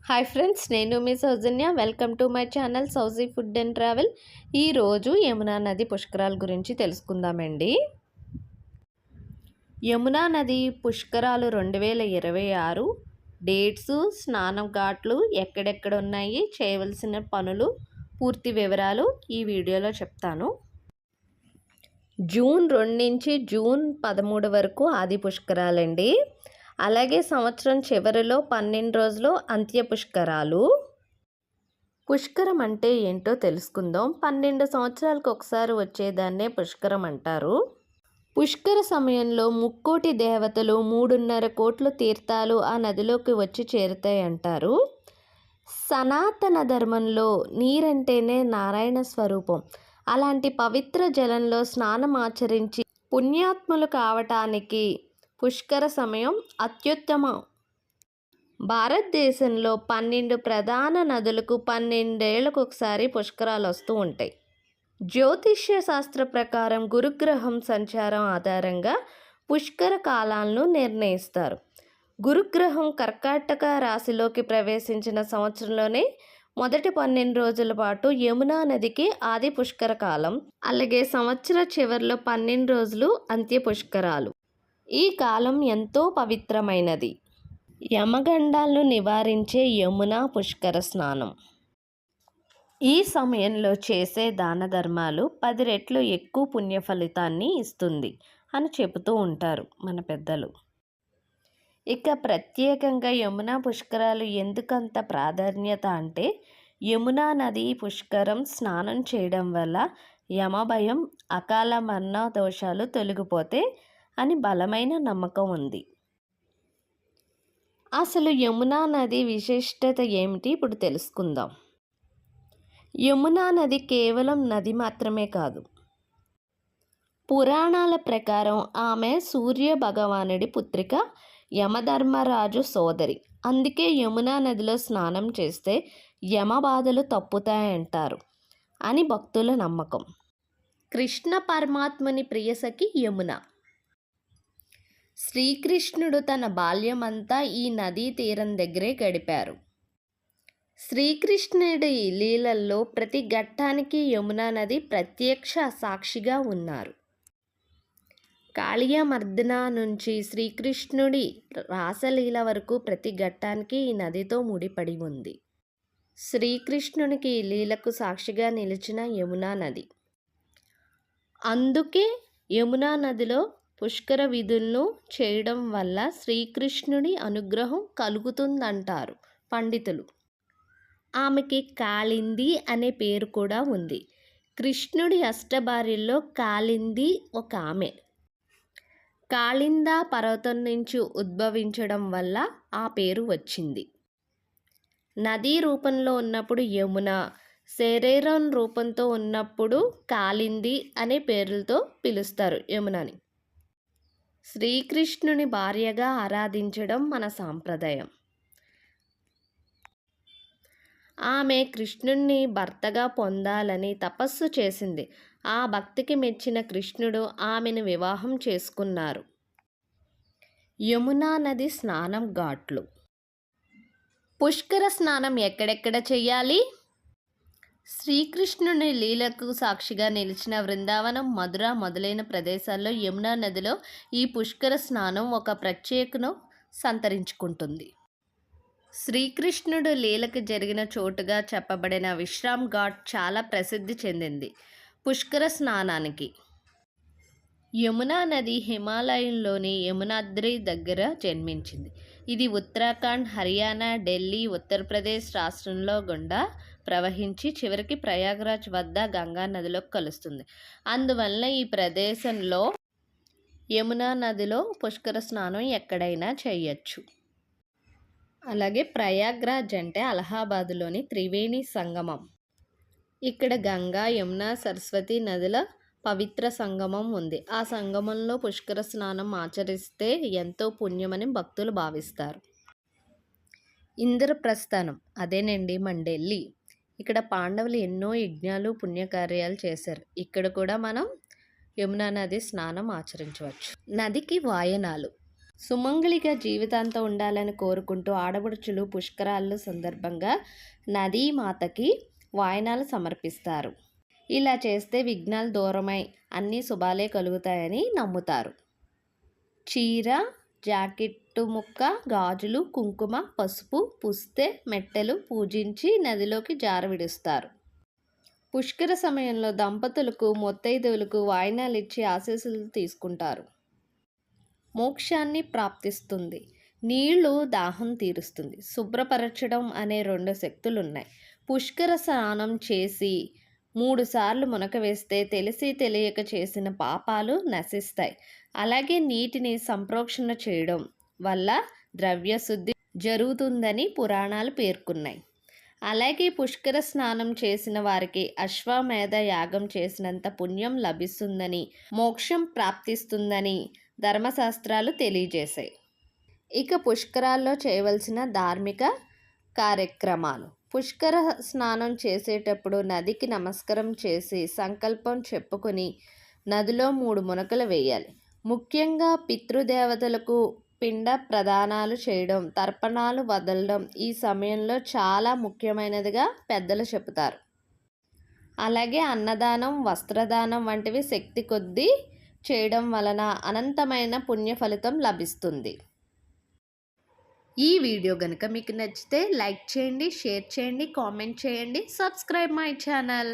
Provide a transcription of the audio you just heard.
Hi friends, నేను మీ Soujanya. Welcome to my channel Souji food and travel. ఈరోజు యమునా నది పుష్కరాల గురించి తెలుసుకుందామండి. యమునా నది పుష్కరాలు 2026 డేట్స్, స్నానం ఘాట్లు ఎక్కడెక్కడ ఉన్నాయి, చేయవలసిన పనులు, పూర్తి వివరాలు ఈ వీడియోలో చెప్తాను. జూన్ 2 నుంచి జూన్ 13 వరకు ఆది పుష్కరాలండి. అలాగే సంవత్సరం చివరిలో 12 రోజులు అంత్య పుష్కరాలు. పుష్కరం అంటే ఏంటో తెలుసుకుందాం. 12 సంవత్సరాలకు ఒకసారి వచ్చేదాన్నే పుష్కరం అంటారు. పుష్కర సమయంలో ముక్కోటి దేవతలు 3.5 కోట్ల తీర్థాలు ఆ నదిలోకి వచ్చి చేరుతాయి అంటారు. సనాతన ధర్మంలో నీరంటేనే నారాయణ స్వరూపం. అలాంటి పవిత్ర జలంలో స్నానం ఆచరించి పుణ్యాత్ములు కావటానికి పుష్కర సమయం అత్యుత్తమం. భారతదేశంలో 12 ప్రధాన నదులకు 12 ఏళ్లకు ఒకసారి పుష్కరాలు వస్తూ ఉంటాయి. జ్యోతిష్య శాస్త్ర ప్రకారం గురుగ్రహం సంచారం ఆధారంగా పుష్కర కాలాలను నిర్ణయిస్తారు. గురుగ్రహం కర్కాటక రాశిలోకి ప్రవేశించిన సంవత్సరంలోనే మొదటి 12 రోజుల పాటు యమునా నదికి ఆది పుష్కర కాలం. అలాగే సంవత్సర చివరిలో 12 రోజులు అంత్య పుష్కరాలు. ఈ కాలం ఎంతో పవిత్రమైనది. యమగండాలను నివారించే యమునా పుష్కర స్నానం. ఈ సమయంలో చేసే దాన ధర్మాలు 10 రెట్లు ఎక్కువ పుణ్య ఫలితాన్ని ఇస్తుంది అని చెబుతూ ఉంటారు మన పెద్దలు. ఇక ప్రత్యేకంగా యమునా పుష్కరాలు ఎందుకంత ప్రాధాన్యత అంటే, యమునా నది పుష్కరం స్నానం చేయడం వల్ల యమభయం, అకాల మరణ దోషాలు తొలగిపోతే అని బలమైన నమ్మకం ఉంది. అసలు యమునా నది విశిష్టత ఏమిటి ఇప్పుడు తెలుసుకుందాం. యమునా నది కేవలం నది మాత్రమే కాదు. పురాణాల ప్రకారం ఆమె సూర్య భగవానుడి పుత్రిక, యమధర్మరాజు సోదరి. అందుకే యమునా నదిలో స్నానం చేస్తే యమ బాధలు తప్పుతాయంటారు అని భక్తుల నమ్మకం. కృష్ణ పరమాత్మని ప్రియసఖి యమున. శ్రీకృష్ణుడు తన బాల్యమంతా ఈ నదీ తీరం దగ్గరే గడిపారు. శ్రీకృష్ణుడి లీలల్లో ప్రతి ఘట్టానికి యమునా నది ప్రత్యక్ష సాక్షిగా ఉన్నారు. కాళీయమర్దన నుంచి శ్రీకృష్ణుడి రాసలీల వరకు ప్రతి ఘట్టానికి ఈ నదితో ముడిపడి ఉంది. శ్రీకృష్ణునికి లీలకు సాక్షిగా నిలిచిన యమునా నది. అందుకే యమునా నదిలో పుష్కర విధులను చేయడం వల్ల శ్రీకృష్ణుడి అనుగ్రహం కలుగుతుందంటారు పండితులు. ఆమెకి కాళింది అనే పేరు కూడా ఉంది. కృష్ణుడి అష్టభార్యల్లో కాళింది ఒక ఆమె. కాళిందా పర్వతం నుంచి ఉద్భవించడం వల్ల ఆ పేరు వచ్చింది. నదీ రూపంలో ఉన్నప్పుడు యమున, శరీరం రూపంతో ఉన్నప్పుడు కాళింది అనే పేర్లతో పిలుస్తారు యమునని. శ్రీకృష్ణుని భార్యగా ఆరాధించడం మన సాంప్రదాయం. ఆమె కృష్ణుణ్ణి భర్తగా పొందాలని తపస్సు చేసింది. ఆ భక్తికి మెచ్చిన కృష్ణుడు ఆమెను వివాహం చేసుకున్నారు. యమునా నది స్నానం ఘాట్లు. పుష్కర స్నానం ఎక్కడెక్కడ చేయాలి? శ్రీకృష్ణుని లీలకు సాక్షిగా నిలిచిన వృందావనం, మధుర మొదలైన ప్రదేశాల్లో యమునా నదిలో ఈ పుష్కర స్నానం ఒక ప్రత్యేకను సంతరించుకుంటుంది. శ్రీకృష్ణుడు లీలకు జరిగిన చోటుగా చెప్పబడిన విశ్రామ్ ఘాట్ చాలా ప్రసిద్ధి చెందింది పుష్కర స్నానానికి. యమునా నది హిమాలయంలోని యమునాద్రి దగ్గర జన్మించింది. ఇది ఉత్తరాఖండ్, హర్యానా, ఢిల్లీ, ఉత్తరప్రదేశ్ రాష్ట్రంలో గుండా ప్రవహించి చివరికి ప్రయాగ్రాజ్ వద్ద గంగా నదిలో కలుస్తుంది. అందువల్ల ఈ ప్రదేశంలో యమునా నదిలో పుష్కర స్నానం ఎక్కడైనా చేయొచ్చు. అలాగే ప్రయాగ్రాజ్ అంటే అలహాబాద్లోని త్రివేణి సంగమం. ఇక్కడ గంగా, యమున, సరస్వతి నదుల పవిత్ర సంగమం ఉంది. ఆ సంగమంలో పుష్కర స్నానం ఆచరిస్తే ఎంతో పుణ్యమని భక్తులు భావిస్తారు. ఇంద్రప్రస్థానం అదేనండి మన ఢిల్లీ. ఇక్కడ పాండవులు ఎన్నో యజ్ఞాలు, పుణ్యకార్యాలు చేశారు. ఇక్కడ కూడా మనం యమునా నది స్నానం ఆచరించవచ్చు. నదికి వాయనాలు. సుమంగళిగా జీవితాంతం ఉండాలని కోరుకుంటూ ఆడపడుచులు పుష్కరాల సందర్భంగా నదీమాతకి వాయనాలు సమర్పిస్తారు. ఇలా చేస్తే విఘ్నాలు దూరమై అన్ని శుభాలే కలుగుతాయని నమ్ముతారు. చీర, జాకెట్టు ముక్క, గాజులు, కుంకుమ, పసుపు, పుస్తె, మెట్టెలు పూజించి నదిలోకి జారవిడుస్తారు. పుష్కర సమయంలో దంపతులకు, ముత్తైదువులకు వాయినాలిచ్చి ఆశీస్సులు తీసుకుంటారు. మోక్షాన్ని ప్రాప్తిస్తుంది. నీళ్లు దాహం తీరుస్తుంది. శుభ్రపరచడం అనే 2 శక్తులున్నాయి. పుష్కర స్నానం చేసి 3 సార్లు మునక వేస్తే తెలిసి తెలియక చేసిన పాపాలు నశిస్తాయి. అలాగే నీటిని సంప్రోక్షణ చేయడం వల్ల ద్రవ్యశుద్ధి జరుగుతుందని పురాణాలు పేర్కొన్నాయి. అలాగే పుష్కర స్నానం చేసిన వారికి అశ్వమేధ యాగం చేసినంత పుణ్యం లభిస్తుందని, మోక్షం ప్రాప్తిస్తుందని ధర్మశాస్త్రాలు తెలియజేశాయి. ఇక పుష్కరాల్లో చేయవలసిన ధార్మిక కార్యక్రమాలు. పుష్కర స్నానం చేసేటప్పుడు నదికి నమస్కారం చేసి సంకల్పం చెప్పుకొని నదిలో 3 మునకలు వేయాలి. ముఖ్యంగా పితృదేవతలకు పిండ ప్రదానాలు చేయడం, తర్పణాలు వదలడం ఈ సమయంలో చాలా ముఖ్యమైనదిగా పెద్దలు చెబుతారు. అలాగే అన్నదానం, వస్త్రదానం వంటివి శక్తి కొద్దీ చేయడం వలన అనంతమైన పుణ్య ఫలితం లభిస్తుంది. ఈ వీడియో కనుక మీకు నచ్చితే లైక్ చేయండి, షేర్ చేయండి, కామెంట్ చేయండి, సబ్స్క్రైబ్ మై ఛానల్.